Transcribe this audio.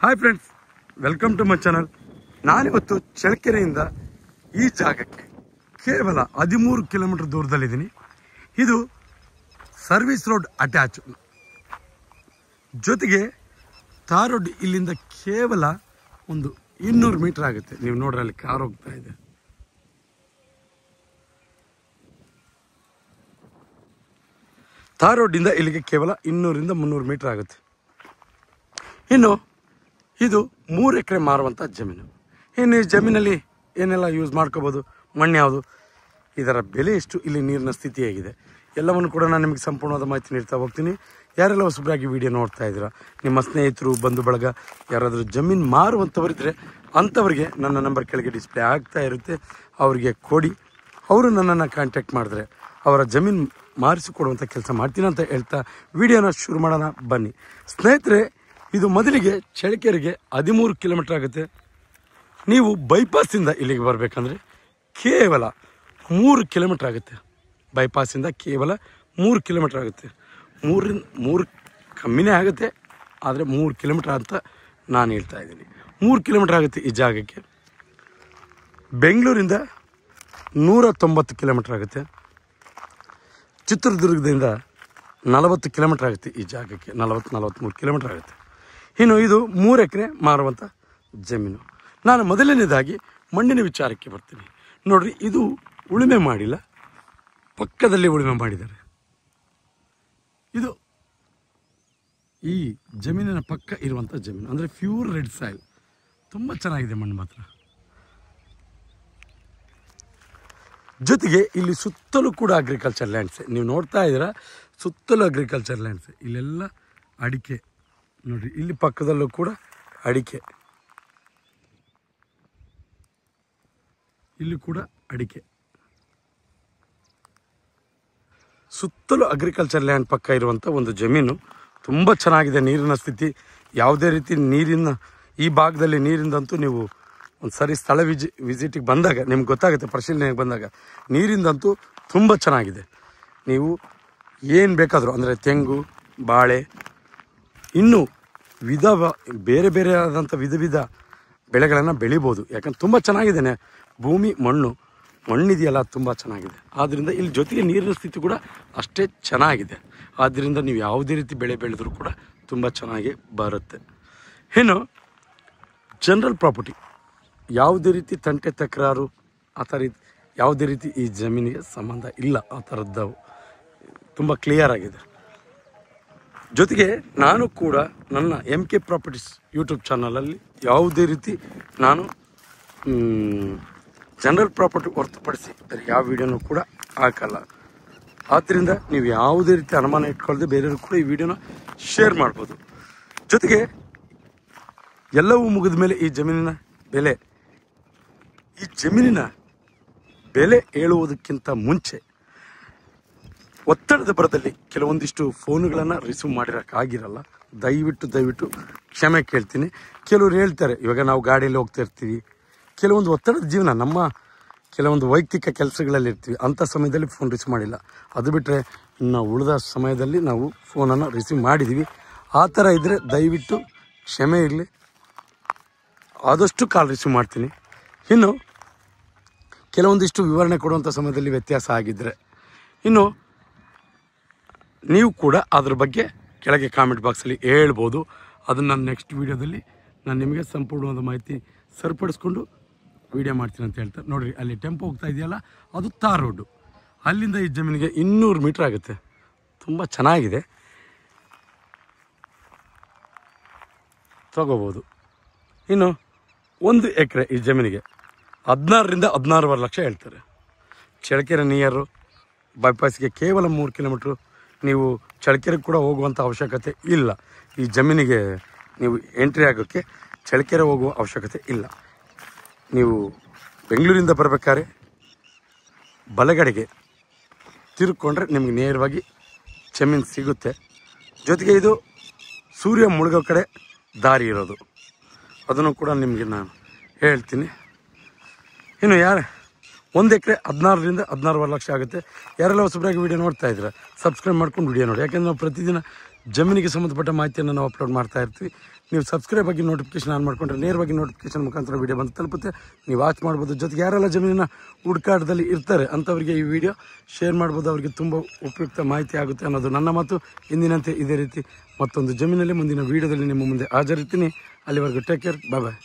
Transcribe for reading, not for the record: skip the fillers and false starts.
Hi friends, welcome to my channel. ನಾನಿವತ್ತು ಚಳ್ಳಕೆರೆಯಿಂದ ಈ ಜಾಗಕ್ಕೆ ಕೇವಲ 13 ಕಿಲೋಮೀಟರ್ ದೂರದಲ್ಲಿದ್ದೀನಿ. ಇದು ಸರ್ವಿಸ್ ರೋಡ್ ಅಟ್ಯಾಚ್, ಜೊತೆಗೆ ತಾರ್ ರೋಡ್ ಇಲ್ಲಿಂದ ಕೇವಲ ಒಂದು 200 ಮೀಟರ್ ಆಗುತ್ತೆ. ನೀವು ನೋಡ್ರಿ, ಅಲ್ಲಿ ಕಾರ್ ಹೋಗ್ತಾ ಇದೆ. ತಾರ್ ರೋಡಿಂದ ಇಲ್ಲಿಗೆ ಕೇವಲ 200ರಿಂದ 300 ಮೀಟರ್ ಆಗುತ್ತೆ. ಇನ್ನು ಇದು 3 ಎಕರೆ ಮಾರುವಂಥ ಜಮೀನು. ಇನ್ನು ಈ ಜಮೀನಲ್ಲಿ ಏನೆಲ್ಲ ಯೂಸ್ ಮಾಡ್ಕೋಬೋದು, ಮಣ್ಣು ಯಾವುದು, ಇದರ ಬೆಲೆ ಎಷ್ಟು, ಇಲ್ಲಿ ನೀರಿನ ಸ್ಥಿತಿ ಹೇಗಿದೆ, ಎಲ್ಲವನ್ನು ಕೂಡ ನಾನು ನಿಮಗೆ ಸಂಪೂರ್ಣವಾದ ಮಾಹಿತಿ ನೀಡ್ತಾ ಹೋಗ್ತೀನಿ. ಯಾರೆಲ್ಲ ಹೊಸಬರಾಗಿ ವಿಡಿಯೋ ನೋಡ್ತಾ ಇದ್ದೀರಾ, ನಿಮ್ಮ ಸ್ನೇಹಿತರು, ಬಂಧು ಬಳಗ ಯಾರಾದರೂ ಜಮೀನು ಮಾರುವಂಥವರಿದ್ದರೆ ಅಂಥವ್ರಿಗೆ ನನ್ನ ನಂಬರ್ ಕೆಳಗೆ ಡಿಸ್ಪ್ಲೇ ಆಗ್ತಾ ಇರುತ್ತೆ, ಅವರಿಗೆ ಕೊಡಿ. ಅವರು ನನ್ನನ್ನು ಕಾಂಟ್ಯಾಕ್ಟ್ ಮಾಡಿದ್ರೆ ಅವರ ಜಮೀನು ಮಾರಿಸಿಕೊಡುವಂಥ ಕೆಲಸ ಮಾಡ್ತೀನಿ ಅಂತ ಹೇಳ್ತಾ ವಿಡಿಯೋನ ಶುರು ಮಾಡೋಣ ಬನ್ನಿ ಸ್ನೇಹಿತರೆ. ಇದು ಮೊದಲಿಗೆ ಚಳ್ಳಕೆರೆಗೆ 13 ಕಿಲೋಮೀಟರ್ ಆಗುತ್ತೆ. ನೀವು ಬೈಪಾಸಿಂದ ಇಲ್ಲಿಗೆ ಬರಬೇಕಂದ್ರೆ ಕೇವಲ 3 ಕಿಲೋಮೀಟರ್ ಆಗುತ್ತೆ. ಬೈಪಾಸಿಂದ ಕೇವಲ 3 ಕಿಲೋಮೀಟರ್ ಆಗುತ್ತೆ. 3 ಕಮ್ಮಿನೇ ಆಗುತ್ತೆ, ಆದರೆ 3 ಕಿಲೋಮೀಟರ್ ಅಂತ ನಾನು ಹೇಳ್ತಾ ಇದ್ದೀನಿ. 3 ಕಿಲೋಮೀಟರ್ ಆಗುತ್ತೆ ಈ ಜಾಗಕ್ಕೆ. ಬೆಂಗಳೂರಿಂದ 190 ಕಿಲೋಮೀಟರ್ ಆಗುತ್ತೆ. ಚಿತ್ರದುರ್ಗದಿಂದ 40 ಕಿಲೋಮೀಟರ್ ಆಗುತ್ತೆ ಈ ಜಾಗಕ್ಕೆ. 43 ಕಿಲೋಮೀಟರ್ ಆಗುತ್ತೆ. ಇನ್ನು ಇದು 3 ಎಕರೆ ಮಾರುವಂಥ ಜಮೀನು. ನಾನು ಮೊದಲನೇದಾಗಿ ಮಣ್ಣಿನ ವಿಚಾರಕ್ಕೆ ಬರ್ತೀನಿ. ನೋಡ್ರಿ, ಇದು ಉಳುಮೆ ಮಾಡಿಲ್ಲ, ಪಕ್ಕದಲ್ಲಿ ಉಳುಮೆ ಮಾಡಿದ್ದಾರೆ. ಇದು ಈ ಜಮೀನಿನ ಪಕ್ಕ ಇರುವಂಥ ಜಮೀನು, ಅಂದರೆ ಪ್ಯೂರ್ ರೆಡ್ ಸಾಯಿಲ್. ತುಂಬ ಚೆನ್ನಾಗಿದೆ ಮಣ್ಣು ಮಾತ್ರ. ಜೊತೆಗೆ ಇಲ್ಲಿ ಸುತ್ತಲೂ ಕೂಡ ಅಗ್ರಿಕಲ್ಚರ್ ಲ್ಯಾಂಡ್ಸೆ. ನೀವು ನೋಡ್ತಾ ಇದ್ದೀರಾ, ಸುತ್ತಲೂ ಅಗ್ರಿಕಲ್ಚರ್ ಲ್ಯಾಂಡ್ಸೆ. ಇಲ್ಲೆಲ್ಲ ಅಡಿಕೆ ನೋಡ್ರಿ, ಇಲ್ಲಿ ಪಕ್ಕದಲ್ಲೂ ಕೂಡ ಅಡಿಕೆ, ಇಲ್ಲಿ ಕೂಡ ಅಡಿಕೆ. ಸುತ್ತಲೂ ಅಗ್ರಿಕಲ್ಚರ್ ಲ್ಯಾಂಡ್ ಪಕ್ಕ ಇರುವಂಥ ಒಂದು ಜಮೀನು. ತುಂಬ ಚೆನ್ನಾಗಿದೆ ನೀರಿನ ಸ್ಥಿತಿ. ಯಾವುದೇ ರೀತಿ ನೀರಿನ ಈ ಭಾಗದಲ್ಲಿ ನೀರಿಂದಂತೂ ನೀವು ಒಂದು ಸರಿ ಸ್ಥಳ ವಿಸಿಟಿಗೆ ಬಂದಾಗ ನಿಮ್ಗೆ ಗೊತ್ತಾಗುತ್ತೆ, ಪರಿಶೀಲನೆಗೆ ಬಂದಾಗ ನೀರಿಂದಂತೂ ತುಂಬ ಚೆನ್ನಾಗಿದೆ. ನೀವು ಏನು ಬೇಕಾದರೂ, ಅಂದರೆ ತೆಂಗು, ಬಾಳೆ, ಇನ್ನೂ ಬೇರೆ ಬೇರೆ ಆದಂಥ ವಿಧ ಬೆಳೆಗಳನ್ನು ಬೆಳಿಬೋದು. ಯಾಕಂದ್ರೆ ತುಂಬ ಚೆನ್ನಾಗಿದೆ ಭೂಮಿ, ಮಣ್ಣಿದೆಯಲ್ಲ ತುಂಬ ಚೆನ್ನಾಗಿದೆ. ಆದ್ದರಿಂದ ಇಲ್ಲಿ ಜೊತೆಗೆ ನೀರಿನ ಸ್ಥಿತಿ ಕೂಡ ಅಷ್ಟೇ ಚೆನ್ನಾಗಿದೆ. ಆದ್ದರಿಂದ ನೀವು ಯಾವುದೇ ರೀತಿ ಬೆಳೆ ಬೆಳೆದರೂ ಕೂಡ ತುಂಬ ಚೆನ್ನಾಗಿ ಬರುತ್ತೆ. ಇನ್ನು ಜನರಲ್ ಪ್ರಾಪರ್ಟಿ, ಯಾವುದೇ ರೀತಿ ತಂಟೆ ತಕರಾರು ಆ ಥರ ಯಾವುದೇ ರೀತಿ ಈ ಜಮೀನಿಗೆ ಸಂಬಂಧ ಇಲ್ಲ. ಆ ಥರದ್ದು ತುಂಬ ಕ್ಲಿಯರ್ ಆಗಿದೆ. ಜೊತೆಗೆ ನಾನು ಕೂಡ ನನ್ನ MK ಪ್ರಾಪರ್ಟೀಸ್ ಯೂಟ್ಯೂಬ್ ಚಾನಲಲ್ಲಿ ಯಾವುದೇ ರೀತಿ ನಾನು ಜನರಲ್ ಪ್ರಾಪರ್ಟಿ ಹೊರತುಪಡಿಸಿ ಯಾವ ವಿಡಿಯೋನೂ ಕೂಡ ಹಾಕಲ್ಲ. ಆದ್ದರಿಂದ ನೀವು ಯಾವುದೇ ರೀತಿ ಅನುಮಾನ ಇಟ್ಕೊಳ್ಳದೆ ಬೇರೆಯವರು ಕೂಡ ಈ ವಿಡಿಯೋನ ಶೇರ್ ಮಾಡ್ಬೋದು. ಜೊತೆಗೆ ಎಲ್ಲವೂ ಮುಗಿದ ಮೇಲೆ ಈ ಜಮೀನಿನ ಬೆಲೆ ಹೇಳುವುದಕ್ಕಿಂತ ಮುಂಚೆ ಒತ್ತಡದ ಬರದಲ್ಲಿ ಕೆಲವೊಂದಿಷ್ಟು ಫೋನುಗಳನ್ನು ರಿಸೀವ್ ಮಾಡಿರೋಕ್ಕಾಗಿರಲ್ಲ. ದಯವಿಟ್ಟು ಕ್ಷಮೆ ಕೇಳ್ತೀನಿ. ಕೆಲವರು ಹೇಳ್ತಾರೆ, ಇವಾಗ ನಾವು ಗಾಡಿಯಲ್ಲಿ ಹೋಗ್ತಾ ಇರ್ತೀವಿ, ಕೆಲವೊಂದು ಒತ್ತಡದ ಜೀವನ, ನಮ್ಮ ಕೆಲವೊಂದು ವೈಯಕ್ತಿಕ ಕೆಲಸಗಳಲ್ಲಿ ಇರ್ತೀವಿ, ಅಂಥ ಸಮಯದಲ್ಲಿ ಫೋನ್ ರಿಸೀವ್ ಮಾಡಿಲ್ಲ. ಅದು ಬಿಟ್ಟರೆ ಇನ್ನು ಉಳಿದ ಸಮಯದಲ್ಲಿ ನಾವು ಫೋನನ್ನು ರಿಸೀವ್ ಮಾಡಿದ್ದೀವಿ. ಆ ಥರ ಇದ್ದರೆ ದಯವಿಟ್ಟು ಕ್ಷಮೆ ಇರಲಿ, ಆದಷ್ಟು ಕಾಲ್ ರಿಸೀವ್ ಮಾಡ್ತೀನಿ. ಇನ್ನು ಕೆಲವೊಂದಿಷ್ಟು ವಿವರಣೆ ಕೊಡುವಂಥ ಸಮಯದಲ್ಲಿ ವ್ಯತ್ಯಾಸ ಆಗಿದ್ದರೆ ಇನ್ನು ನೀವು ಕೂಡ ಅದ್ರ ಬಗ್ಗೆ ಕೆಳಗೆ ಕಾಮೆಂಟ್ ಬಾಕ್ಸಲ್ಲಿ ಹೇಳ್ಬೋದು. ಅದನ್ನು ನಾನು ನೆಕ್ಸ್ಟ್ ವೀಡಿಯೋದಲ್ಲಿ ನಾನು ನಿಮಗೆ ಸಂಪೂರ್ಣವಾದ ಮಾಹಿತಿ ಸರಿಪಡಿಸ್ಕೊಂಡು ವಿಡಿಯೋ ಮಾಡ್ತೀನಿ ಅಂತ ಹೇಳ್ತಾರೆ. ನೋಡಿರಿ, ಅಲ್ಲಿ ಟೆಂಪೋ ಹೋಗ್ತಾ ಇದೆಯಲ್ಲ, ಅದು ತಾರ್ ರೋಡು. ಅಲ್ಲಿಂದ ಈ ಜಮೀನಿಗೆ 200 ಮೀಟ್ರ್ ಆಗುತ್ತೆ. ತುಂಬ ಚೆನ್ನಾಗಿದೆ, ತಗೋಬೋದು. ಇನ್ನು 1 ಎಕರೆ ಈ ಜಮೀನಿಗೆ 16ರಿಂದ 16.5 ಲಕ್ಷ ಹೇಳ್ತಾರೆ. ಚಳ್ಳಕೆರೆ ನಿಯರು, ಬೈಪಾಸ್ಗೆ ಕೇವಲ 3 ಕಿಲೋಮೀಟ್ರು. ನೀವು ಚಳ್ಳಕೆರೆಗೆ ಕೂಡ ಹೋಗುವಂಥ ಅವಶ್ಯಕತೆ ಇಲ್ಲ. ಈ ಜಮೀನಿಗೆ ನೀವು ಎಂಟ್ರಿ ಆಗೋಕ್ಕೆ ಚಳ್ಳಕೆರೆ ಹೋಗುವ ಅವಶ್ಯಕತೆ ಇಲ್ಲ. ನೀವು ಬೆಂಗಳೂರಿಂದ ಬರಬೇಕಾದ್ರೆ ಬಲಗಡೆಗೆ ತಿರುಗಿಕೊಂಡ್ರೆ ನಿಮಗೆ ನೇರವಾಗಿ ಜಮೀನು ಸಿಗುತ್ತೆ. ಜೊತೆಗೆ ಇದು ಸೂರ್ಯ ಮುಳುಗೋ ಕಡೆ ದಾರಿ ಇರೋದು, ಅದನ್ನು ಕೂಡ ನಿಮಗೆ ನಾನು ಹೇಳ್ತೀನಿ. ಇನ್ನು 1 ಎಕರೆ 16ರಿಂದ 16.5 ಲಕ್ಷ ಆಗುತ್ತೆ. ಯಾರೆಲ್ಲ ಹೊಸಬರಾಗಿ ವಿಡಿಯೋ ನೋಡ್ತಾ ಇದ್ದೀರಾ, ಸಬ್ಸ್ಕ್ರೈಬ್ ಮಾಡ್ಕೊಂಡು ವಿಡಿಯೋ ನೋಡಿ. ಯಾಕೆಂದರೆ ನಾವು ಪ್ರತಿದಿನ ಜಮೀನಿಗೆ ಸಂಬಂಧಪಟ್ಟ ಮಾಹಿತಿಯನ್ನು ನಾವು ಅಪ್ಲೋಡ್ ಮಾಡ್ತಾ ಇರ್ತೀವಿ. ನೀವು ಸಬ್ಸ್ಕ್ರೈಬ್ ಆಗಿ ನೋಟಿಫಿಕೇಶನ್ ಆನ್ ಮಾಡಿಕೊಂಡ್ರೆ ನೇರವಾಗಿ ನೋಟಿಫಿಕೇಶನ್ ಮುಖಾಂತರ ವೀಡಿಯೋ ಬಂದು ತಲುಪುತ್ತೆ, ನೀವು ವಾಚ್ ಮಾಡ್ಬೋದು. ಜೊತೆಗೆ ಯಾರೆಲ್ಲ ಜಮೀನಿನ ಹುಡುಕಾಟದಲ್ಲಿ ಇರ್ತಾರೆ ಅಂಥವರಿಗೆ ಈ ವಿಡಿಯೋ ಶೇರ್ ಮಾಡ್ಬೋದು, ಅವರಿಗೆ ತುಂಬ ಉಪಯುಕ್ತ ಮಾಹಿತಿ ಆಗುತ್ತೆ ಅನ್ನೋದು ನನ್ನ ಮಾತು. ಇಂದಿನಂತೆ ಇದೇ ರೀತಿ ಮತ್ತೊಂದು ಜಮೀನಲ್ಲಿ ಮುಂದಿನ ವೀಡಿಯೋದಲ್ಲಿ ನಿಮ್ಮ ಮುಂದೆ ಹಾಜರಿರ್ತೀನಿ. ಅಲ್ಲಿವರೆಗೂ ಟೇಕ್ ಕೇರ್, ಬಾಯ್ ಬಾಯ್.